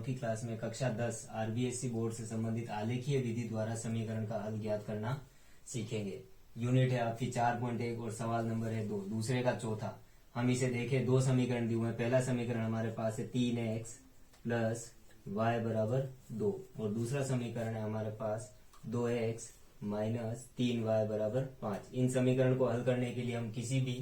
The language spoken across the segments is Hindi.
चौथी क्लास में कक्षा 10 आरबीएससी बोर्ड से संबंधित आलेखीय विधि द्वारा समीकरण का हल ज्ञात करना सीखेंगे। यूनिट है आपकी 4.1 और सवाल नंबर है 2, दूसरे का चौथा। हम इसे देखें, दो समीकरण दिए हुए हैं। पहला समीकरण हमारे पास है 3x प्लस वाई बराबर 2 और दूसरा समीकरण है हमारे पास 2x माइनस 3y बराबर 5। इन समीकरण को हल करने के लिए हम किसी भी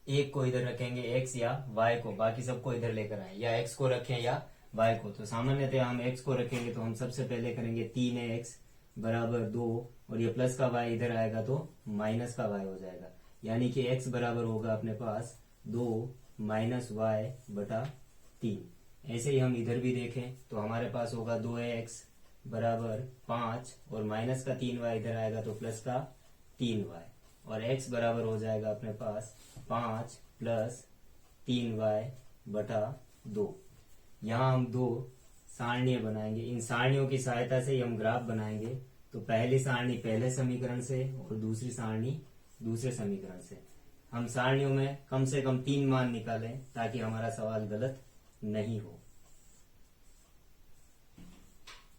एक को इधर रखेंगे x या y को, बाकी सबको इधर लेकर आए, या x को रखें या y को। तो सामान्यतः हम x को रखेंगे तो हम सबसे पहले करेंगे 3x बराबर 2 और ये प्लस का y इधर आएगा तो माइनस का y हो जाएगा, यानी कि x बराबर होगा अपने पास 2 माइनस y बटा 3। ऐसे ही हम इधर भी देखें तो हमारे पास होगा 2x बराबर 5 और माइनस का 3y इधर आएगा तो प्लस का 3y और x बराबर हो जाएगा अपने पास 5 प्लस 3y बटा 2। यहाँ हम दो सारणियां बनाएंगे, इन सारणियों की सहायता से ही हम ग्राफ बनाएंगे। तो पहली सारणी पहले समीकरण से और दूसरी सारणी दूसरे समीकरण से। हम सारणियों में कम से कम 3 मान निकालें ताकि हमारा सवाल गलत नहीं हो।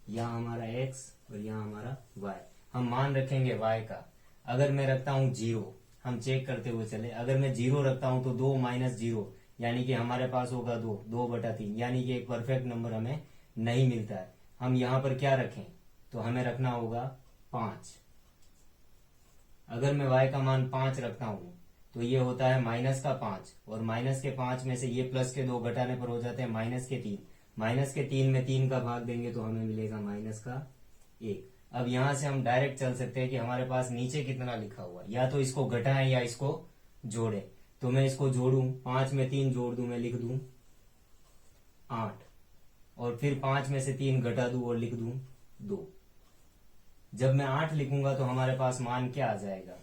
यहाँ हमारा x और यहाँ हमारा y। हम मान रखेंगे y का। अगर मैं रखता हूं 0, हम चेक करते हुए चले, अगर मैं 0 रखता हूं तो 2 माइनस 0 यानी कि हमारे पास होगा 2 बटा 3, यानी कि एक परफेक्ट नंबर हमें नहीं मिलता है। हम यहाँ पर क्या रखें तो हमें रखना होगा 5। अगर मैं y का मान 5 रखता हूं तो ये होता है माइनस का 5 और माइनस के 5 में से ये प्लस के 2 घटाने पर हो जाते हैं माइनस के 3। माइनस के 3 में 3 का भाग देंगे तो हमें मिलेगा माइनस का 1। अब यहां से हम डायरेक्ट चल सकते हैं कि हमारे पास नीचे कितना लिखा हुआ, या तो इसको घटाएं या इसको जोड़ें। तो मैं इसको जोड़ूं, 5 में 3 जोड़ दूं, मैं लिख दूं 8 और फिर 5 में से 3 घटा दूं और लिख दूं 2। जब मैं 8 लिखूंगा तो हमारे पास मान क्या आ जाएगा,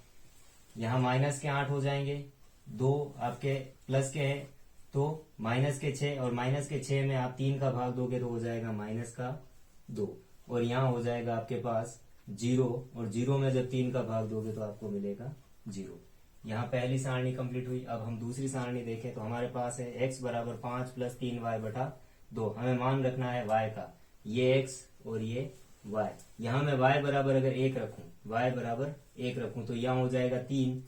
यहां माइनस के 8 हो जाएंगे, 2 आपके प्लस के हैं तो माइनस के 6 और माइनस के 6 में आप 3 का भाग दोगे तो हो जाएगा माइनस का 2 और यहाँ हो जाएगा आपके पास 0 और 0 में जब 3 का भाग दोगे तो आपको मिलेगा 0। यहाँ पहली सारणी कंप्लीट हुई। अब हम दूसरी सारणी देखें तो हमारे पास है x बराबर 5 प्लस 3y बटा 2। हमें मान रखना है y का, ये x और ये y। यहाँ मैं y बराबर अगर 1 रखूं, y बराबर 1 रखूं तो यहाँ हो जाएगा 3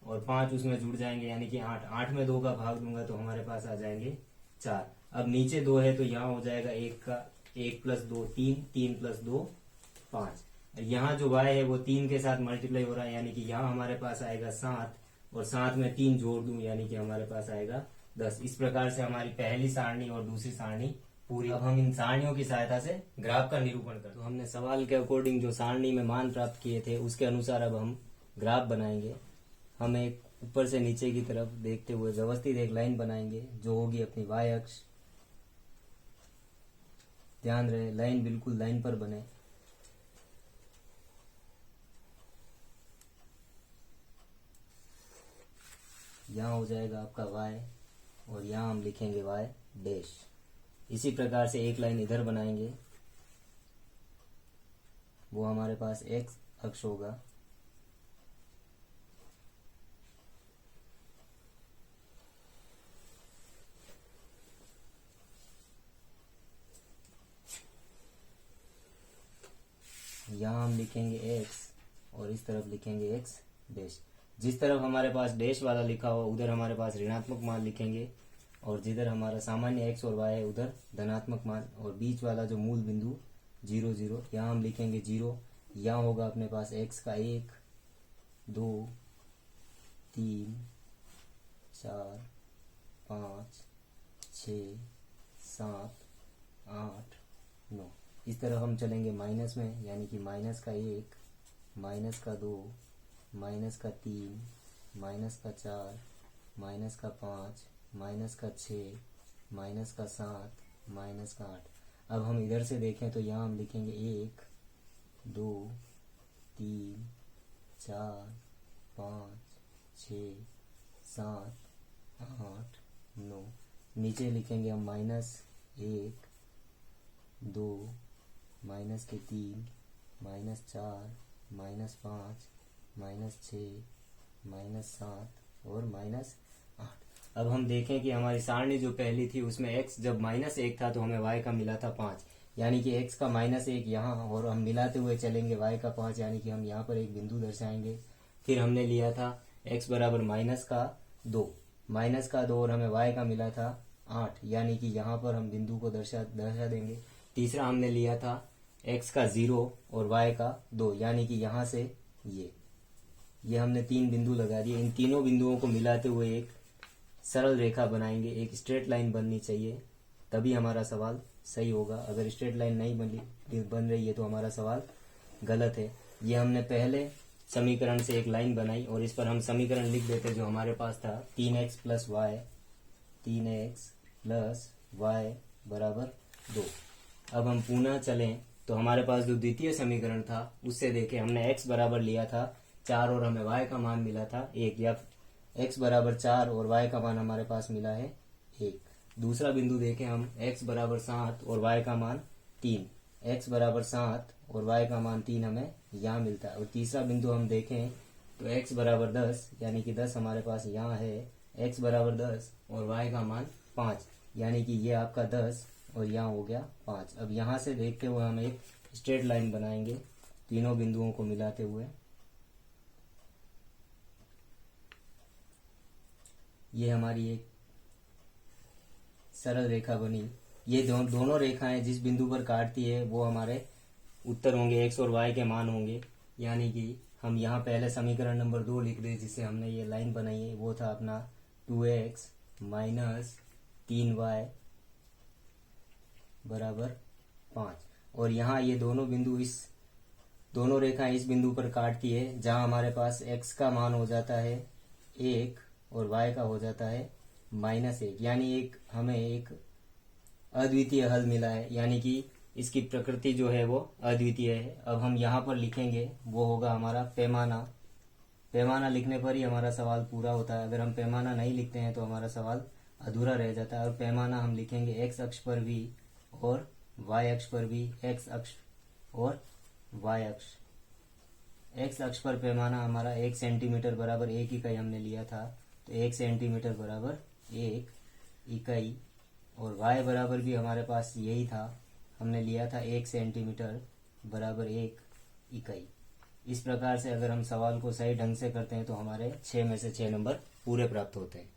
और 5 उसमें जुड़ जाएंगे यानी कि 8। 8 में 2 का भाग दूंगा तो हमारे पास आ जाएंगे 4। अब नीचे 2 है तो यहाँ हो जाएगा 1 प्लस 2 3, 3 प्लस 2 5। यहाँ जो y है वो 3 के साथ मल्टीप्लाई हो रहा है यानी कि यहाँ हमारे पास आएगा 7 और 7 में 3 जोड़ दूं यानी कि हमारे पास आएगा 10। इस प्रकार से हमारी पहली सारणी और दूसरी सारणी पूरी। अब हम इन सारणियों की सहायता से ग्राफ का निरूपण करते हैं। तो हमने सवाल के अकॉर्डिंग जो सारणी में मान प्राप्त किए थे उसके अनुसार अब हम ग्राफ बनाएंगे। हम एक ऊपर से नीचे की तरफ देखते हुए व्यवस्थित एक लाइन बनाएंगे जो होगी अपनी y अक्ष। ध्यान रहे लाइन बिल्कुल लाइन पर बने। यहाँ हो जाएगा आपका y और यहाँ हम लिखेंगे y डैश। इसी प्रकार से एक लाइन इधर बनाएंगे, वो हमारे पास x अक्ष होगा। यहाँ हम लिखेंगे x और इस तरफ लिखेंगे x डैश। जिस तरफ हमारे पास डैश वाला लिखा हुआ उधर हमारे पास ऋणात्मक मान लिखेंगे और जिधर हमारा सामान्य x और y है उधर धनात्मक मान, और बीच वाला जो मूल बिंदु 0 0 यहाँ हम लिखेंगे 0। यहाँ होगा अपने पास x का 1 2 3 4 5 6 7 8 9। इस तरफ हम चलेंगे माइनस में यानी कि माइनस का 1 माइनस का 2 माइनस का 3 माइनस का 4 माइनस का 5 माइनस का 6 माइनस का 7 माइनस का 8। अब हम इधर से देखें तो यहाँ हम लिखेंगे 1 2 3 4 5 6 7 8 9। नीचे लिखेंगे हम -1 2 माइनस के 3 -4 -5 -6 -7 और -8। अब हम देखें कि हमारी सारणी जो पहली थी उसमें x जब -1 था तो हमें y का मिला था 5, यानी कि x का -1 यहाँ, और हम मिलाते हुए चलेंगे y का 5, यानी कि हम यहाँ पर एक बिंदु दर्शाएंगे। फिर हमने लिया था x बराबर -2 और हमें y का मिला था 8, यानी कि यहाँ पर हम बिंदु को दर्शा देंगे। तीसरा हमने लिया था x का 0 और y का 2, यानी कि यहाँ से ये हमने 3 बिंदु लगा दिए। इन तीनों बिंदुओं को मिलाते हुए एक सरल रेखा बनाएंगे, एक स्ट्रेट लाइन बननी चाहिए, तभी हमारा सवाल सही होगा। अगर स्ट्रेट लाइन नहीं बन रही है तो हमारा सवाल गलत है। ये हमने पहले समीकरण से एक लाइन बनाई और इस पर हम समीकरण लिख देते जो हमारे पास था 3x प्लस वाई बराबर 2। अब हम पुनः चलें तो हमारे पास जो द्वितीय समीकरण था उससे देखें, हमने x बराबर लिया था 4 और हमें y का मान मिला था 1, या x बराबर 4 और y का मान हमारे पास मिला है 1। दूसरा बिंदु देखें हम, x बराबर 7 और y का मान 3, x बराबर 7 और y का मान 3 हमें यहाँ मिलता है। और तीसरा बिंदु हम देखें तो x बराबर 10, यानी कि 10 हमारे पास यहाँ है, x बराबर 10 और y का मान 5, यानी कि ये आपका 10 और यहाँ हो गया 5। अब यहाँ से देखते हुए हम एक स्ट्रेट लाइन बनाएंगे तीनों बिंदुओं को मिलाते हुए। ये हमारी एक सरल रेखा बनी। ये दोनों रेखाएं जिस बिंदु पर काटती है वो हमारे उत्तर होंगे, x और y के मान होंगे, यानी कि हम यहाँ पहले समीकरण नंबर 2 लिख दें जिससे हमने ये लाइन बनाई है, वो था अपना 2x माइनस 3y बराबर 5। और यहाँ ये दोनों रेखाएं इस बिंदु पर काटती है जहाँ हमारे पास x का मान हो जाता है 1 और y का हो जाता है -1, यानी हमें एक अद्वितीय हल मिला है, यानी कि इसकी प्रकृति जो है वो अद्वितीय है। अब हम यहाँ पर लिखेंगे वो होगा हमारा पैमाना लिखने पर ही हमारा सवाल पूरा होता है। अगर हम पैमाना नहीं लिखते हैं तो हमारा सवाल अधूरा रह जाता है। और पैमाना हम लिखेंगे x अक्ष पर भी और y अक्ष पर भी, x अक्ष और y अक्ष। x अक्ष पर पैमाना हमारा 1 सेंटीमीटर बराबर 1 इकाई हमने लिया था, तो 1 सेंटीमीटर बराबर 1 इकाई, और y बराबर भी हमारे पास यही था, हमने लिया था 1 सेंटीमीटर बराबर 1 इकाई। इस प्रकार से अगर हम सवाल को सही ढंग से करते हैं तो हमारे 6 में से 6 नंबर पूरे प्राप्त होते हैं।